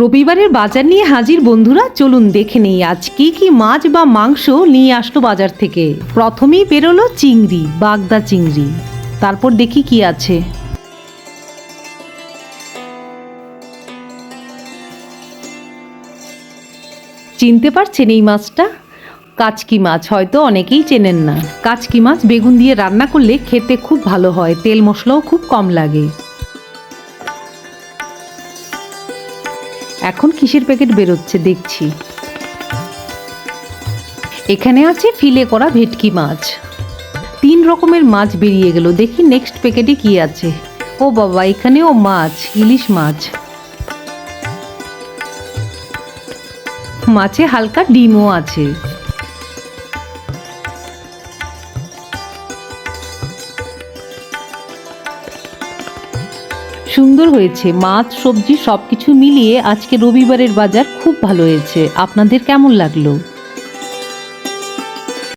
রবিবারের বাজার নিয়ে হাজির বন্ধুরা, চলুন দেখে নেই আজ কি কি মাছ বা মাংস নিয়ে আসলো বাজার থেকে। প্রথমেই বেরোলো চিংড়ি, বাগদা চিংড়ি। তারপর দেখি কি আছে। চিনতে পারছেন এই মাছটা? কাচকি মাছ, হয়তো অনেকেই চেনেন না। কাচকি মাছ বেগুন দিয়ে রান্না করলে খেতে খুব ভালো হয়, তেল মশলাও খুব কম লাগে। এখন কিসের প্যাকেট বেরোচ্ছে দেখছি। এখানে আছে ফিলে করা ভেটকি মাছ। 3 রকমের মাছ বেরিয়ে গেল। দেখি নেক্সট প্যাকেটে কি আছে। ও বাবা, এখানেও মাছ, ইলিশ মাছ। মাছে হালকা ডিমও আছে। সুন্দর হয়েছে। মাছ, সবজি সবকিছু মিলিয়ে আজকে রবিবারের বাজার খুব ভালো হয়েছে। আপনাদের কেমন লাগলো?